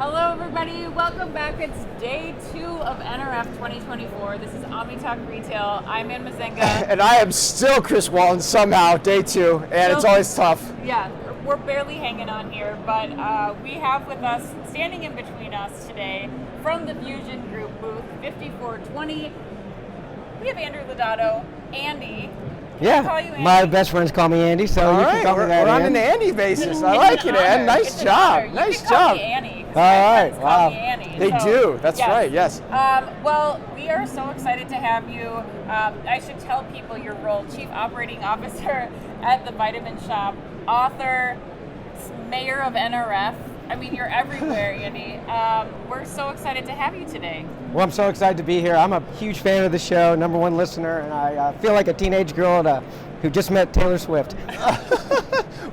Hello everybody, welcome back. It's day 2 of NRF 2024. This is Omni Talk Retail. I'm Ann Mazenga. And I am still Chris Walton somehow, day 2, and it's always tough. Yeah, we're barely hanging on here, but we have with us, standing in between us today, from the VusionGroup booth, 5420, we have Andrew Laudato, Andy. Yeah, Call you Andy? my best friends call me Andy, so you can call me that. We're on an Andy basis. I like it, Ann. Nice job. Nice job. Call me Annie. All right, Call wow. me Annie. They do. That's right. Yes. Well, we are so excited to have you. I should tell people your role: Chief Operating Officer at the Vitamin Shoppe, author, mayor of NRF. I mean, you're everywhere, Andy. We're so excited to have you today. Well, I'm so excited to be here. I'm a huge fan of the show, #1 listener, and I feel like a teenage girl who just met Taylor Swift.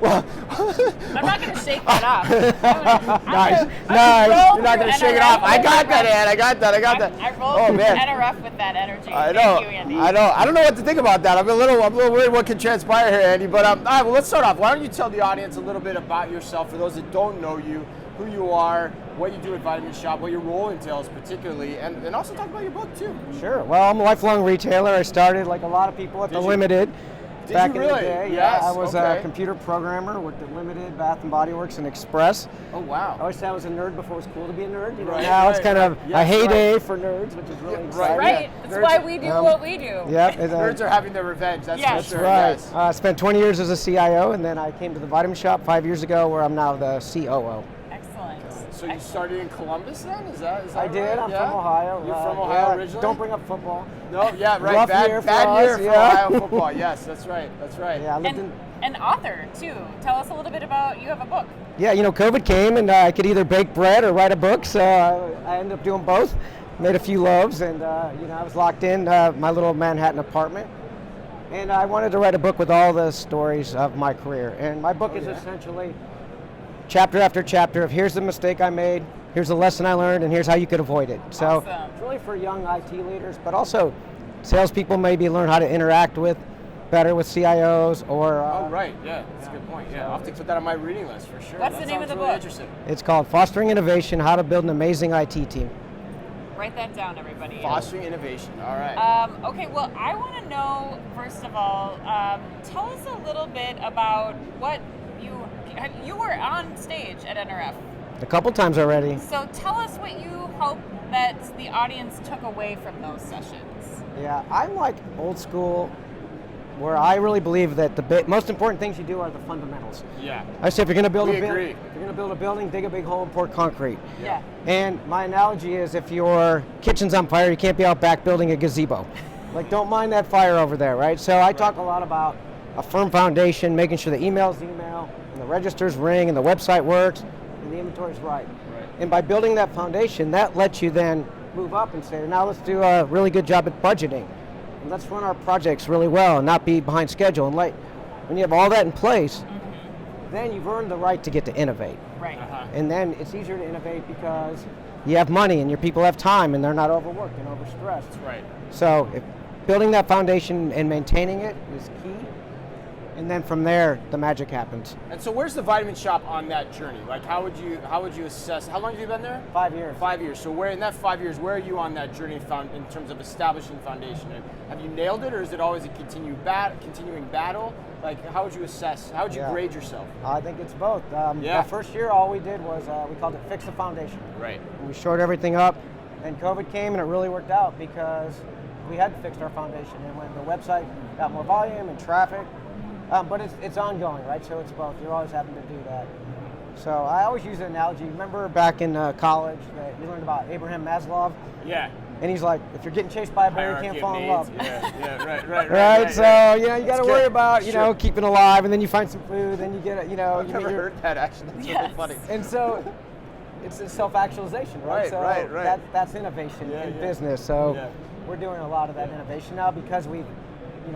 Well, I'm not going to shake that off. Nice. You're not going to shake it off. I got that, Ann. I got that. I rolled through NRF with that energy. I know. Thank you, Andy. I know. I don't know what to think about that. I'm a little worried what could transpire here, Andy. But all right. Well, let's start off. Why don't you tell the audience a little bit about yourself, for those that don't know you, who you are, what you do at Vitamin Shoppe, what your role entails particularly, and also talk about your book too. Sure. Well, I'm a lifelong retailer. I started, like a lot of people, at the Limited. Back in the day, Yes. I was a computer programmer, worked at Limited, Bath and Body Works, and Express. Oh wow! I always said I was a nerd before it was cool to be a nerd. You know, Right, now it's kind of a heyday right. for nerds, which is really Yeah, exciting. Right. That's why we do what we do. Yeah. Nerds are having their revenge. That's Yes. for sure. Right. Yes. I spent 20 years as a CIO, and then I came to the Vitamin Shoppe 5 years ago, where I'm now the COO. Excellent. So you started in Columbus then? Is that I did. right? I'm Yeah? from Ohio. You're from Ohio yeah. originally? Don't bring up football. No, yeah, right. Rough Bad year for bad us, year for yeah. Ohio football. Yes, that's right. That's right. Yeah, I lived And an author too. Tell us a little bit about, you have a book. Yeah, you know, COVID came, and I could either bake bread or write a book, so I ended up doing both. Made a few loaves, and you know, I was locked in my little Manhattan apartment, and I wanted to write a book with all the stories of my career. And my book is essentially chapter after chapter of here's the mistake I made, here's the lesson I learned, and here's how you could avoid it. So Awesome. it's really for young IT leaders, but also salespeople maybe learn how to interact better with CIOs or. Oh right, yeah, that's a good point. Yeah, I'll have to put that on my reading list for sure. What's That the name of sounds the really book? Interesting. It's called Fostering Innovation: How to Build an Amazing IT Team. Write that down, everybody. Fostering innovation. All right. Okay, well, I want to know, first of all, tell us a little bit about what you were on stage at NRF. A couple times already. So tell us what you hope that the audience took away from those sessions. Yeah, I'm like old school, where I really believe that the most important things you do are the fundamentals. Yeah. I say if you're going to build We a agree. building, if you're going to build a building, dig a big hole and pour concrete. Yeah. And my analogy is, if your kitchen's on fire, you can't be out back building a gazebo. Like, don't mind that fire over there, right? So I talk a lot about a firm foundation, making sure the email's email, and the registers ring, and the website works, and the inventory's right. And by building that foundation, that lets you then move up and say, now let's do a really good job at budgeting. And let's run our projects really well and not be behind schedule. And when you have all that in place, then you've earned the right to get to innovate. Right. And then it's easier to innovate because you have money and your people have time and they're not overworked and overstressed. That's right. So building that foundation and maintaining it is key. And then from there, the magic happens. And so, where's the Vitamin Shoppe on that journey? Like, how would you assess? How long have you been there? 5 years. 5 years. So, where in that 5 years, where are you on that journey in terms of establishing foundation? Have you nailed it, or is it always a continuing battle? Like, how would you assess? How would you grade yourself? I think it's both. The first year, all we did was we called it fix the foundation. Right. We shored everything up, and COVID came, and it really worked out because we had fixed our foundation. And when the website got more volume and traffic, but it's ongoing, right? So it's both. You're always having to do that. So I always use the analogy. Remember back in college that you learned about Abraham Maslow? Yeah. And he's like, if you're getting chased by a bear, you can't fall in love. Yeah, Right, so you got to worry about Sure. keeping alive, and then you find some food, then you get you I've never heard that actually. That's really funny. And so it's a self-actualization, right? Right. That's innovation in business. So we're doing a lot of that innovation now because we've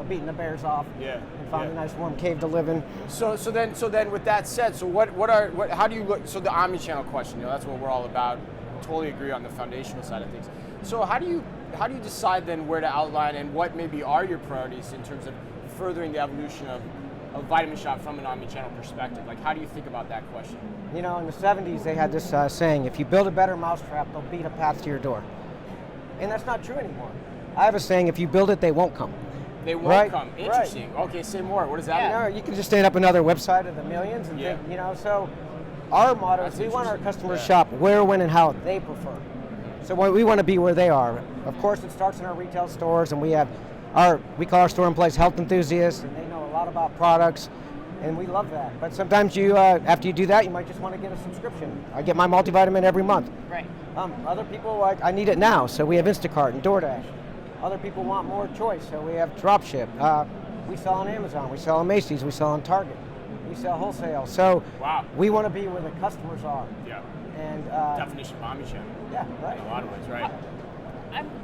beaten the bears off and found a nice warm cave to live in. So then with that said, so how do you look? So the omni-channel question, that's what we're all about. Totally agree on the foundational side of things. So how do you decide then where to outline and what maybe are your priorities in terms of furthering the evolution of a Vitamin Shop from an omni-channel perspective? Like, how do you think about that question? You know, in the 70s, they had this saying, if you build a better mousetrap, they'll beat a path to your door. And that's not true anymore. I have a saying, if you build it, they won't come. They won't Right, come. Interesting. Okay, say more. What does that You mean? know, you can just stand up another website of the millions and think, you know, so our motto is That's we want our interesting. customers to shop where, when, and how they prefer. So we want to be where they are. Of course, it starts in our retail stores, and we call our store employees health enthusiasts, and they know a lot about products, and we love that. But sometimes you, after you do that, you might just want to get a subscription. I get my multivitamin every month. Right. Other people like, I need it now, so we have Instacart and DoorDash. Other people want more choice, so we have dropship. We sell on Amazon, we sell on Macy's, we sell on Target, we sell wholesale. So we want to be where the customers are. Yeah. And Definition of omni-channel. yeah, right. In a lot of ways, right?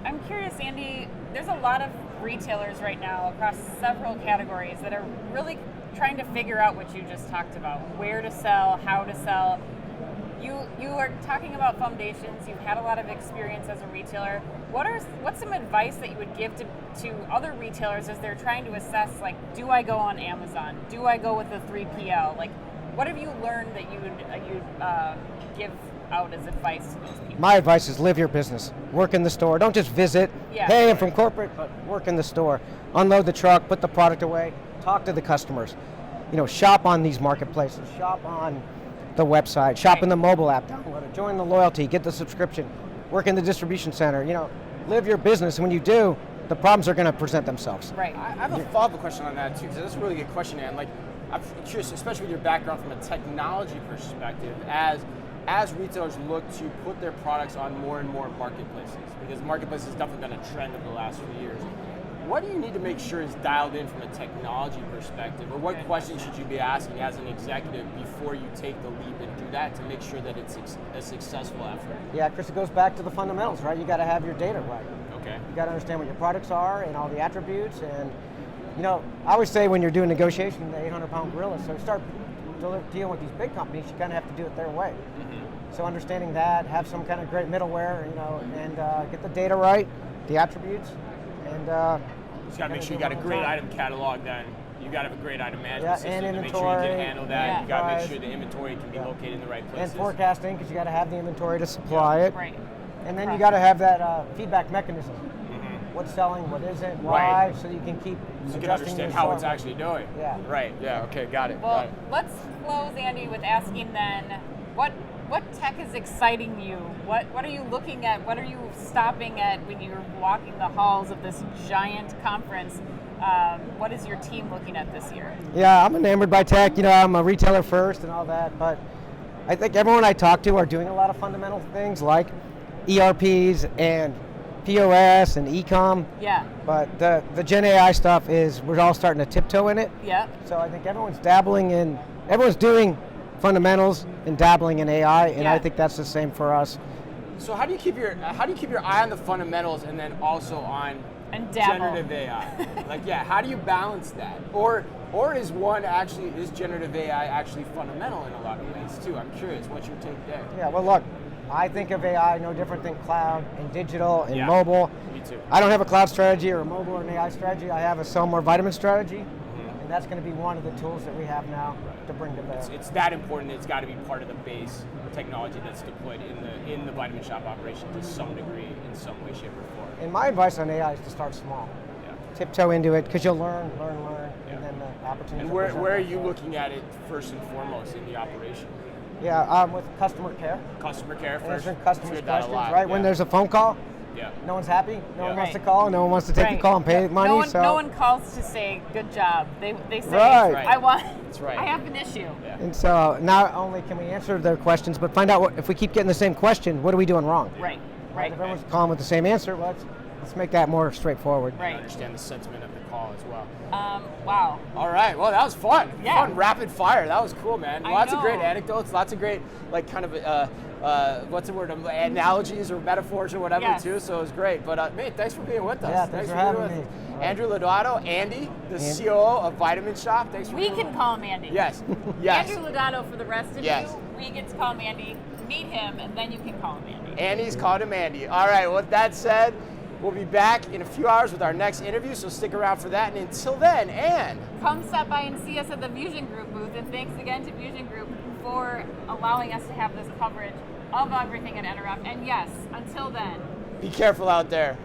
I'm curious, Andy, there's a lot of retailers right now across several categories that are really trying to figure out what you just talked about, where to sell, how to sell. You are talking about foundations, you've had a lot of experience as a retailer. What's some advice that you would give to other retailers as they're trying to assess, like, do I go on Amazon? Do I go with a 3PL? Like, what have you learned that you would give out as advice to those people? My advice is live your business. Work in the store. Don't just visit. Yeah. Hey, I'm from corporate, but work in the store. Unload the truck, put the product away, talk to the customers. You know, shop on these marketplaces, shop on the website, shop in the mobile app, download it, join the loyalty, get the subscription, work in the distribution center. You know, live your business, and when you do, the problems are going to present themselves. Right. I have a follow-up question on that too, because that's a really good question, and like, I'm curious, especially with your background from a technology perspective, as retailers look to put their products on more and more marketplaces, because marketplace has definitely been a trend over the last few years. What do you need to make sure is dialed in from a technology perspective, or what questions should you be asking as an executive before you take the leap and do that to make sure that it's a successful effort? Yeah, Chris, it goes back to the fundamentals, right? You got to have your data right. Okay. You got to understand what your products are and all the attributes. And, you know, I always say when you're doing negotiation, the 800-pound gorilla. So start dealing with these big companies, you kind of have to do it their way. Mm-hmm. So understanding that, have some kind of great middleware, you know, and get the data right, the attributes, and you got to make sure you got a great item catalog. Then you got to have a great item management system and to make sure you inventory. can handle that. Yeah. You got to make sure the inventory can be located in the right places. and forecasting, because you got to have the inventory to supply it. Right. And then you got to have that feedback mechanism. What's selling, what isn't, why, so you can keep So you can adjusting understand your how it's assortment. actually doing. Yeah. Right. Yeah. Okay. Got it. Well, let's close, Andy, with asking then, what tech is exciting you? What are you looking at? What are you stopping at when you're walking the halls of this giant conference? What is your team looking at this year? Yeah, I'm enamored by tech. You know, I'm a retailer first and all that, but I think everyone I talk to are doing a lot of fundamental things like ERPs and POS and e-com. Yeah. But the Gen AI stuff is, we're all starting to tiptoe in it. Yeah. So I think everyone's doing fundamentals and dabbling in AI, and I think that's the same for us. So how do you keep your eye on the fundamentals and then also on And dabble. generative AI? Like, yeah, how do you balance that? Or is generative AI actually fundamental in a lot of ways too? I'm curious, what's your take there? Yeah, well look, I think of AI no different than cloud and digital and Yeah, mobile. me too. I don't have a cloud strategy or a mobile or an AI strategy. I have a sell more vitamin strategy, and that's going to be one of the tools that we have now to bring to bear. It's that important. It's got to be part of the base technology that's deployed in the Vitamin Shop operation to some degree, in some way, shape, or form. And my advice on AI is to start small. Yeah. Tiptoe into it, because you'll learn, Yeah. and then the opportunities. And will present where are you themselves. looking at it first and foremost in the operation? Yeah, with customer care. Customer care first. Answering customers' Heard that a questions, lot, right? yeah. When there's a phone call, Yeah. no one's happy, no one wants to Right. call, and no one wants to take Right. the call and pay money. No one calls to say good job. They say Right. I want. That's right. I have an issue. Yeah. And so not only can we answer their questions, but find out if we keep getting the same question, what are we doing wrong? Right. If Right. everyone's calling with the same answer, well, let's make that more straightforward. Right. Understand the sentiment of the call as well. Wow. All right, well, that was fun. Yeah. Fun, rapid fire. That was cool, man. I Lots of know. great anecdotes, lots of great, like, kind of, what's the word, analogies or metaphors or whatever, Yes. too, so it was great. But, mate, thanks for being with us. Yeah, thanks for being having with me. us. Andrew Laudato, Andy, the COO of Vitamin Shop. Thanks for We being can call him Andy. Yes, yes. Andrew Laudato for the rest of Yes. you. We get to call him Andy. Meet him, and then you can call him Andy. Andy's called him Andy. All right, with that said, We'll be back in a few hours with our next interview, so stick around for that. And until then, Ann. Come stop by and see us at the VusionGroup booth, and thanks again to VusionGroup for allowing us to have this coverage of everything at NRF. And yes, until then, Be careful out there.